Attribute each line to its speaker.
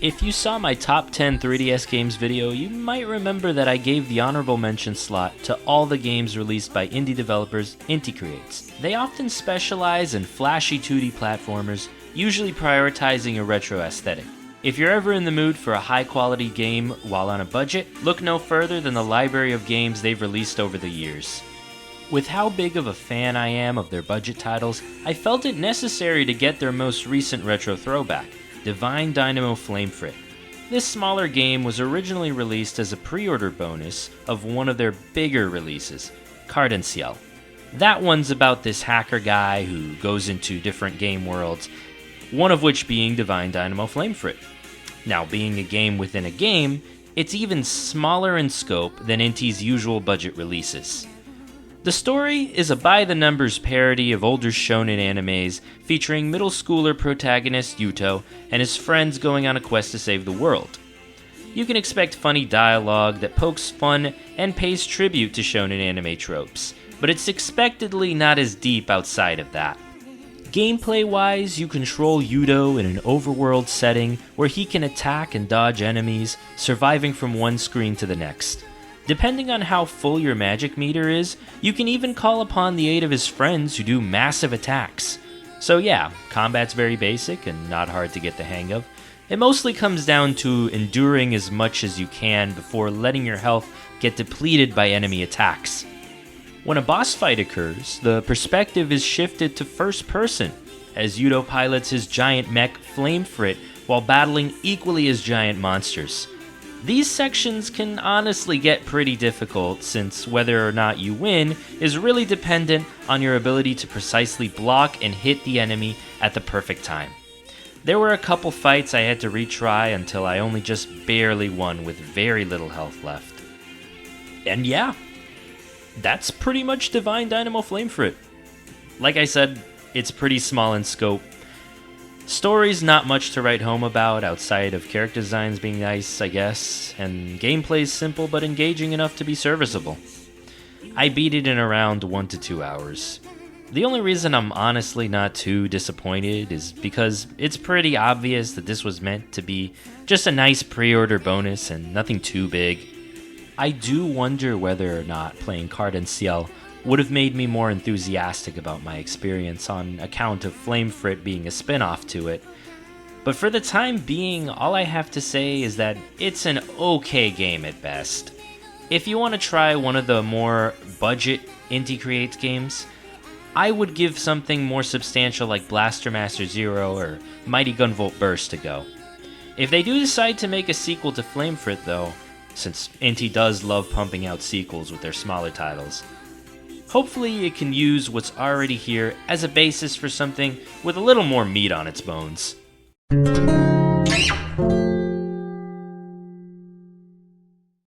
Speaker 1: If you saw my top 10 3DS games video, you might remember that I gave the honorable mention slot to all the games released by indie developers Inti creates. They often specialize in flashy 2D platformers, usually prioritizing a retro aesthetic. If you're ever in the mood for a high-quality game while on a budget, look no further than the library of games they've released over the years. With how big of a fan I am of their budget titles, I felt it necessary to get their most recent retro throwback, Dynamo Flamefrit. This smaller game was originally released as a pre-order bonus of one of their bigger releases, Ciel. That one's about this hacker guy who goes into different game worlds, one of which being Dynamo Flamefrit. Now, being a game within a game, it's even smaller in scope than Inti's usual budget releases. The story is a by-the-numbers parody of older shonen animes featuring middle schooler protagonist Yuto and his friends going on a quest to save the world. You can expect funny dialogue that pokes fun and pays tribute to shonen anime tropes, but it's expectedly not as deep outside of that. Gameplay-wise, you control Yuto in an overworld setting where he can attack and dodge enemies, surviving from one screen to the next. Depending on how full your magic meter is, you can even call upon the aid of his friends who do massive attacks. So yeah, combat's very basic and not hard to get the hang of. It mostly comes down to enduring as much as you can before letting your health get depleted by enemy attacks. When a boss fight occurs, the perspective is shifted to first person, as Yuto pilots his giant mech Flamefrit while battling equally as giant monsters. These sections can honestly get pretty difficult, since whether or not you win is really dependent on your ability to precisely block and hit the enemy at the perfect time. There were a couple fights I had to retry until I only just barely won with very little health left. And yeah, that's pretty much Dynamo Flamefrit. Like I said, it's pretty small in scope. Story's not much to write home about outside of character designs being nice, I guess, and gameplay's simple but engaging enough to be serviceable. I beat it in around 1 to 2 hours. The only reason I'm honestly not too disappointed is because it's pretty obvious that this was meant to be just a nice pre-order bonus and nothing too big. I do wonder whether or not playing Ciel would have made me more enthusiastic about my experience on account of Flamefrit being a spin-off to it. But for the time being, all I have to say is that it's an okay game at best. If you want to try one of the more budget Inti Creates games, I would give something more substantial like Blaster Master Zero or Mighty Gunvolt Burst a go. If they do decide to make a sequel to Flamefrit though, since Inti does love pumping out sequels with their smaller titles, hopefully it can use what's already here as a basis for something with a little more meat on its bones.